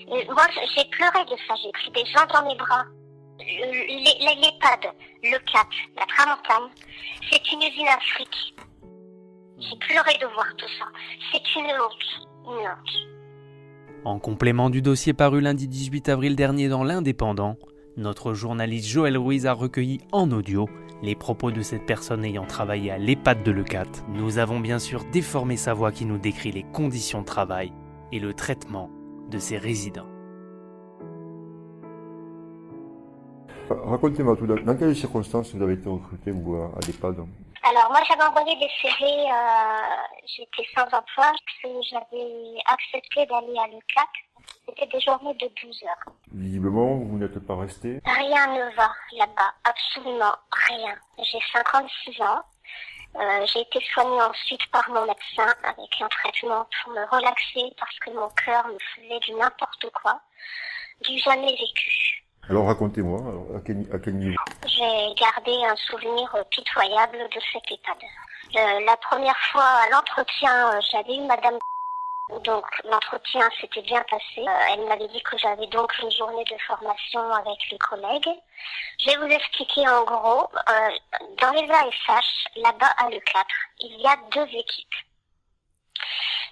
Moi, j'ai pleuré de ça. J'ai pris des gens dans mes bras. L'EHPAD, le CAT, la Tramontane, c'est une usine à fric. J'ai pleuré de voir tout ça. C'est une honte. Une honte. En complément du dossier paru lundi 18 avril dernier dans l'Indépendant, notre journaliste Joël Ruiz a recueilli en audio les propos de cette personne ayant travaillé à l'EHPAD de Leucat. Nous avons bien sûr déformé sa voix qui nous décrit les conditions de travail et le traitement de ses résidents. Racontez-moi tout, dans quelles circonstances vous avez été recruté vous, à l'EHPAD? Alors moi j'avais envoyé des CV, j'étais sans emploi, parce que j'avais accepté d'aller à l'UCAC. C'était des journées de 12 heures. Visiblement, vous n'êtes pas resté. Rien ne va là-bas, absolument rien. J'ai 56 ans. J'ai été soignée ensuite par mon médecin avec un traitement pour me relaxer parce que mon cœur me faisait du n'importe quoi, du jamais vécu. Alors racontez-moi, à quel niveau? J'ai gardé un souvenir pitoyable de cette EHPAD. La première fois à l'entretien, j'avais eu Madame. Donc l'entretien s'était bien passé. Elle m'avait dit que j'avais donc une journée de formation avec les collègues. Je vais vous expliquer en gros. Dans les ASH, là-bas à l'E4, il y a 2 équipes.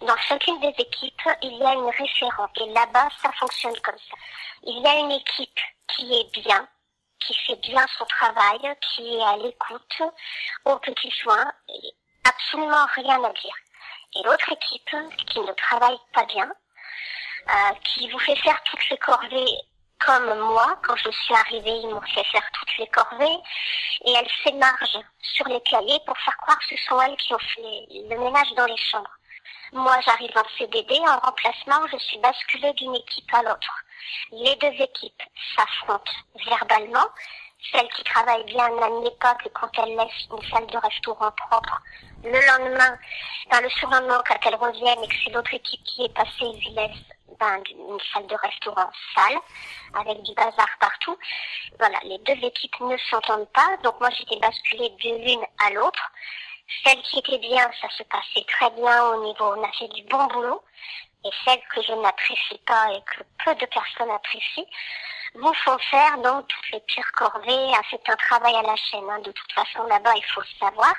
Dans chacune des équipes, il y a une référente. Et là-bas, ça fonctionne comme ça. Il y a une équipe qui est bien, qui fait bien son travail, qui est à l'écoute, aux petits soins, et absolument rien à dire. Et l'autre équipe qui ne travaille pas bien, qui vous fait faire toutes les corvées comme moi. Quand je suis arrivée, ils m'ont fait faire toutes les corvées et elles s'émargent sur les cahiers pour faire croire que ce sont elles qui ont fait le ménage dans les chambres. Moi, j'arrive en CDD, en remplacement, je suis basculée d'une équipe à l'autre. Les 2 équipes s'affrontent verbalement. Celle qui travaille bien n'admet pas que quand elle laisse une salle de restaurant propre, le lendemain, le surlendemain, quand elle revient et que c'est l'autre équipe qui est passée, lui laisse une salle de restaurant sale, avec du bazar partout. Voilà, les 2 équipes ne s'entendent pas, donc moi j'étais basculée de l'une à l'autre. Celle qui était bien, ça se passait très bien au niveau, on a fait du bon boulot. Et celle que je n'apprécie pas et que peu de personnes apprécient, vous font faire donc toutes les pires corvées. C'est un travail à la chaîne. De toute façon, là-bas, il faut le savoir.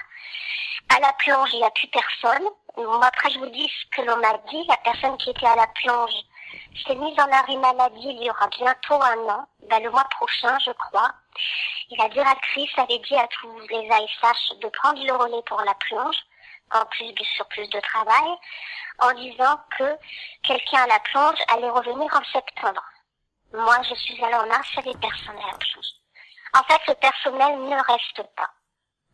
À la plonge, il n'y a plus personne. Moi, après, je vous dis ce que l'on m'a dit. La personne qui était à la plonge s'est mise en arrêt maladie il y aura bientôt 1 an. Le mois prochain, je crois. Et la directrice avait dit à tous les ASH de prendre le relais pour la plonge, en plus du surplus de travail, en disant que quelqu'un à la plonge allait revenir en septembre. Moi, je suis allée en mars avec personne à la plonge. En fait, le personnel ne reste pas.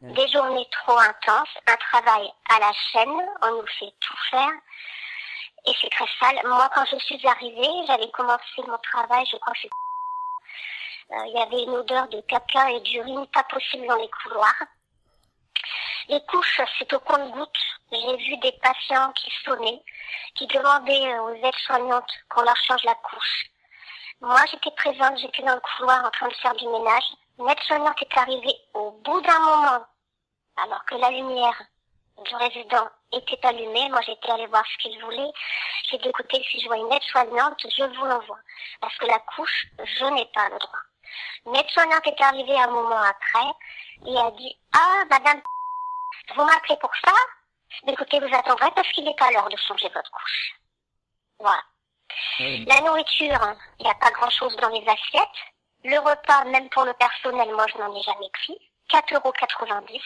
Des journées trop intenses, un travail à la chaîne, on nous fait tout faire, et c'est très sale. Moi, quand je suis arrivée, j'avais commencé mon travail, je crois que il y avait une odeur de caca et d'urine pas possible dans les couloirs. Les couches, c'est au compte-gouttes. J'ai vu des patients qui sonnaient, qui demandaient aux aides-soignantes qu'on leur change la couche. Moi, j'étais présente, j'étais dans le couloir en train de faire du ménage. Une aide-soignante est arrivée au bout d'un moment, alors que la lumière du résident était allumée. Moi, j'étais allée voir ce qu'il voulait. J'ai dit, écoutez, si je vois une aide-soignante, je vous l'envoie. Parce que la couche, je n'ai pas le droit. Une aide-soignante est arrivée un moment après et a dit, ah, madame, vous m'appelez pour ça? Écoutez, vous attendrez parce qu'il n'est pas l'heure de changer votre couche. Voilà. La nourriture, il n'y a pas grand-chose dans les assiettes. Le repas, même pour le personnel, moi je n'en ai jamais pris. 4,90 €,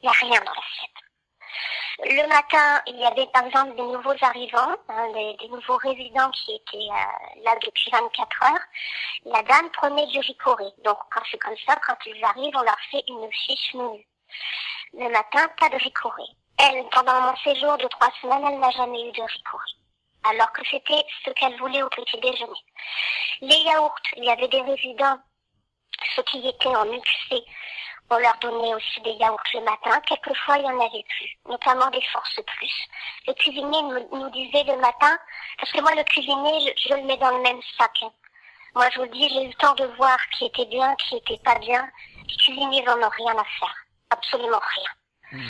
il n'y a rien dans l'assiette. Le matin, il y avait par exemple des nouveaux arrivants, des nouveaux résidents qui étaient là depuis 24 heures. La dame prenait du ricoré. Donc quand c'est comme ça, quand ils arrivent, on leur fait une fiche menu. Le matin, pas de ricoré. Elle, pendant mon séjour de 3 semaines, elle n'a jamais eu de ricoré. Alors que c'était ce qu'elle voulait au petit déjeuner. Les yaourts, il y avait des résidents, ceux qui étaient en UQC, on leur donnait aussi des yaourts le matin. Quelquefois, il y en avait plus, notamment des Force Plus. Le cuisinier nous disait le matin, parce que moi, le cuisinier, je le mets dans le même sac. Moi, je vous dis, j'ai eu le temps de voir qui était bien, qui était pas bien. Les cuisiniers n'en ont rien à faire. Absolument rien.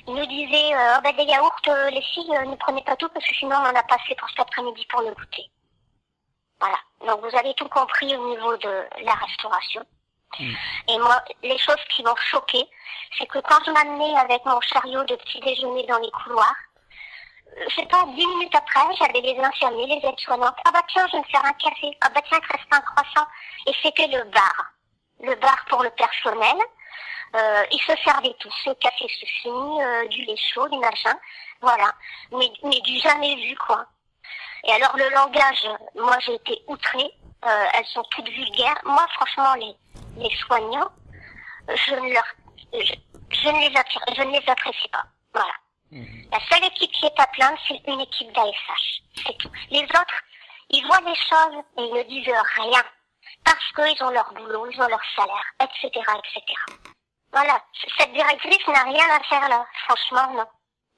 Il nous disait, des yaourts, les filles, ne prenez pas tout parce que sinon on en a pas assez pour cet après-midi pour le goûter. Voilà. Donc vous avez tout compris au niveau de la restauration. Et moi, les choses qui m'ont choquée, c'est que quand je m'amenais avec mon chariot de petit déjeuner dans les couloirs, je sais pas, 10 minutes après, j'avais les infirmiers, les aides-soignantes. Ah bah tiens, je vais me faire un café. Ah bah tiens, il te reste un croissant. Et c'était le bar. Le bar pour le personnel. Ils se servaient tous. Le café se finit, du lait chaud, du machin. Voilà. Mais du jamais vu, quoi. Et alors, le langage, moi, j'ai été outrée. Elles sont toutes vulgaires. Moi, franchement, les soignants, je ne les apprécie pas. Voilà. La seule équipe qui est à plaindre, c'est une équipe d'ASH. C'est tout. Les autres, ils voient les choses et ils ne disent rien. Parce qu'ils ont leur boulot, ils ont leur salaire, etc., etc. Voilà. Cette directrice n'a rien à faire là. Franchement, non.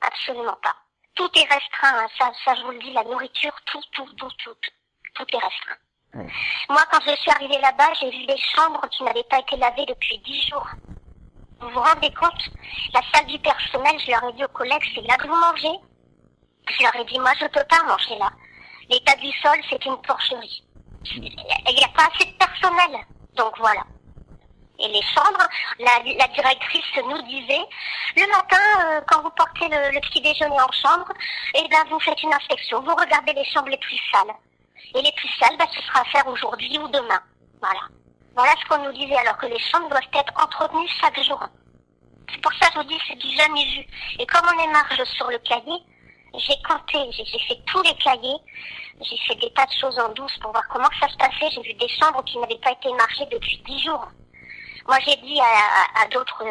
Absolument pas. Tout est restreint, hein. Ça, je vous le dis, la nourriture, tout est restreint. Moi, quand je suis arrivée là-bas, j'ai vu des chambres qui n'avaient pas été lavées depuis 10 jours. Vous vous rendez compte? La salle du personnel, je leur ai dit aux collègues, c'est là que vous mangez? Je leur ai dit, moi, je peux pas manger là. L'état du sol, c'est une porcherie. Il n'y a pas assez de personnel. Donc voilà. Et les chambres, la directrice nous disait, le matin, quand vous portez le petit déjeuner en chambre, eh ben, vous faites une inspection. Vous regardez les chambres les plus sales. Et les plus sales, ben, ce sera à faire aujourd'hui ou demain. Voilà. Voilà ce qu'on nous disait, alors que les chambres doivent être entretenues chaque jour. C'est pour ça que je vous dis, c'est du jamais vu. Et comme on est marge sur le cahier, j'ai compté, j'ai fait tous les cahiers, j'ai fait des tas de choses en douce pour voir comment ça se passait. J'ai vu des chambres qui n'avaient pas été marchées depuis 10 jours. Moi, j'ai dit à d'autres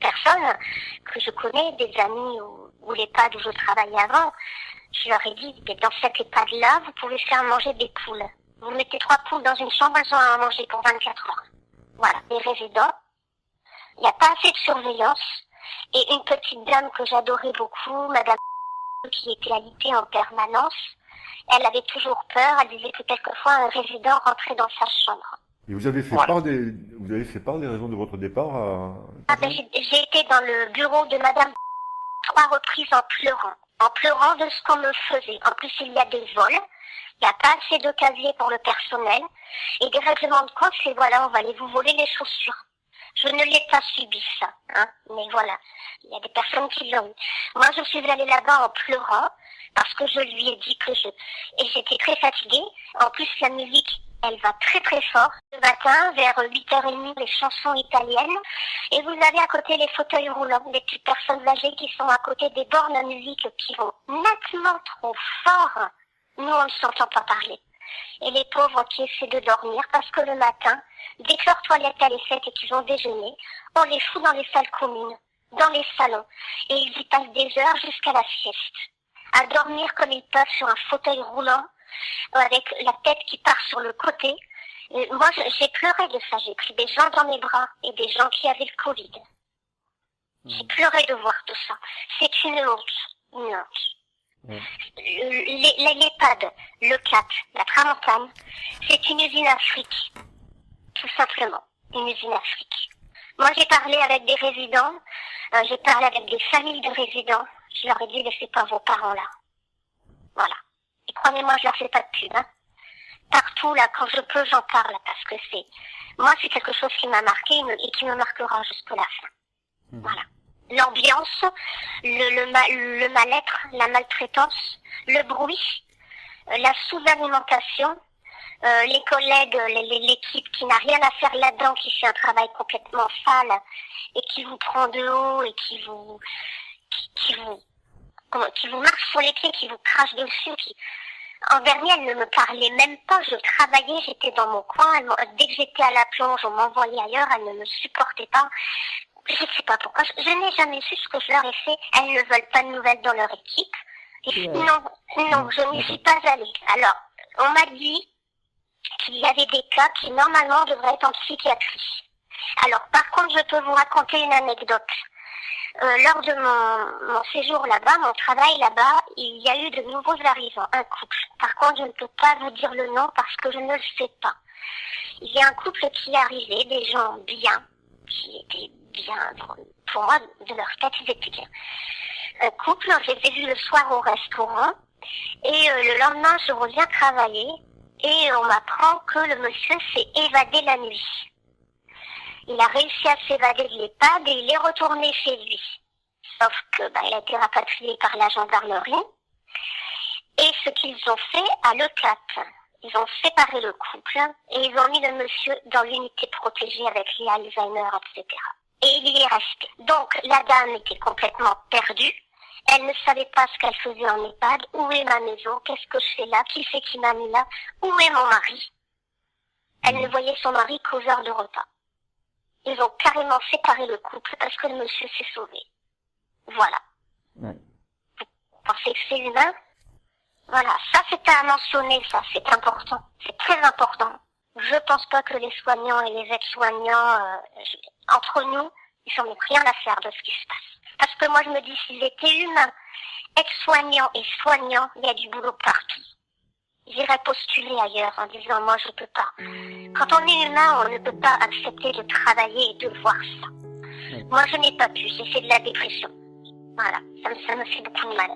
personnes que je connais, des amis ou l'EHPAD où je travaillais avant, je leur ai dit, dans cette EHPAD-là, vous pouvez faire manger des poules. Vous mettez 3 poules dans une chambre, elles ont à manger pour 24 heures. Voilà, les résidents. Il n'y a pas assez de surveillance. Et une petite dame que j'adorais beaucoup, madame qui était alitée en permanence, elle avait toujours peur, elle disait que quelquefois un résident rentrait dans sa chambre. Et vous avez fait part des raisons de votre départ J'ai été dans le bureau de madame 3 reprises en pleurant de ce qu'on me faisait. En plus, il y a des vols. Il n'y a pas assez de casiers pour le personnel. Et des règlements de compte, c'est voilà, on va aller vous voler les chaussures. Je ne l'ai pas subi, ça, hein. Mais voilà. Il y a des personnes qui l'ont eu. Moi, je suis allée là-bas en pleurant, parce que je lui ai dit et j'étais très fatiguée. En plus, la musique, elle va très très fort. Le matin, vers 8h30, les chansons italiennes. Et vous avez à côté les fauteuils roulants, des petites personnes âgées qui sont à côté des bornes à musique qui vont nettement trop fort. Nous, on ne s'entend pas parler. Et les pauvres qui essaient de dormir parce que le matin, dès que leur toilette elle est faite et qu'ils ont déjeuné, on les fout dans les salles communes, dans les salons. Et ils y passent des heures jusqu'à la sieste. À dormir comme ils peuvent sur un fauteuil roulant, avec la tête qui part sur le côté. Et moi, j'ai pleuré de ça. J'ai pris des gens dans mes bras et des gens qui avaient le Covid. J'ai pleuré de voir tout ça. C'est une honte. Une honte. L'EHPAD, le CAT, la Tramontane, c'est une usine à fric. Tout simplement. Une usine à fric. Moi, j'ai parlé avec des résidents, j'ai parlé avec des familles de résidents. Je leur ai dit, laissez pas vos parents là. Voilà. Et croyez-moi, je leur fais pas de pub, hein. Partout, là, quand je peux, j'en parle, parce que moi, c'est quelque chose qui m'a marqué et qui me marquera jusqu'à la fin. Voilà. L'ambiance, le mal-être, la maltraitance, le bruit, la sous-alimentation, les collègues, l'équipe qui n'a rien à faire là-dedans, qui fait un travail complètement sale et qui vous prend de haut et qui vous marche sur les pieds, qui vous crache dessus, en dernier, elle ne me parlait même pas, je travaillais, j'étais dans mon coin, dès que j'étais à la plonge, on m'envoyait ailleurs, elle ne me supportait pas. Je ne sais pas pourquoi, je n'ai jamais su ce que je leur ai fait. Elles ne veulent pas de nouvelles dans leur équipe. Et non, je n'y suis pas allée. Alors, on m'a dit qu'il y avait des cas qui normalement devraient être en psychiatrie. Alors, par contre, je peux vous raconter une anecdote. Lors de mon séjour là-bas, mon travail là-bas, il y a eu de nouveaux arrivants, un couple. Par contre, je ne peux pas vous dire le nom parce que je ne le sais pas. Il y a un couple qui est arrivé, des gens bien, qui étaient bien, pour moi, de leur tête, ils étaient bien. Un couple, je les ai vus le soir au restaurant, et le lendemain, je reviens travailler, et on m'apprend que le monsieur s'est évadé la nuit. Il a réussi à s'évader de l'EHPAD et il est retourné chez lui. Sauf que il a été rapatrié par la gendarmerie. Et ce qu'ils ont fait à l'ECAT, ils ont séparé le couple et ils ont mis le monsieur dans l'unité protégée avec les Alzheimer, etc. Et il y est resté. Donc la dame était complètement perdue. Elle ne savait pas ce qu'elle faisait en EHPAD. Où est ma maison? Qu'est-ce que je fais là? Qui c'est qui m'a mis là? Où est mon mari? Elle ne voyait son mari qu'aux heures de repas. Ils ont carrément séparé le couple parce que le monsieur s'est sauvé. Voilà. Ouais. Vous pensez que c'est humain? Voilà, ça c'était à mentionner, ça c'est important, c'est très important. Je pense pas que les soignants et les aides-soignants, entre nous, ils n'en ont rien à faire de ce qui se passe. Parce que moi je me dis, s'ils étaient humains, aides-soignants et soignants, il y a du boulot partout. Ils iraient postuler ailleurs en disant, moi je peux pas. Quand on est humain, on ne peut pas accepter de travailler et de voir ça. Moi je n'ai pas pu, j'ai fait de la dépression. Voilà, ça me fait beaucoup de mal.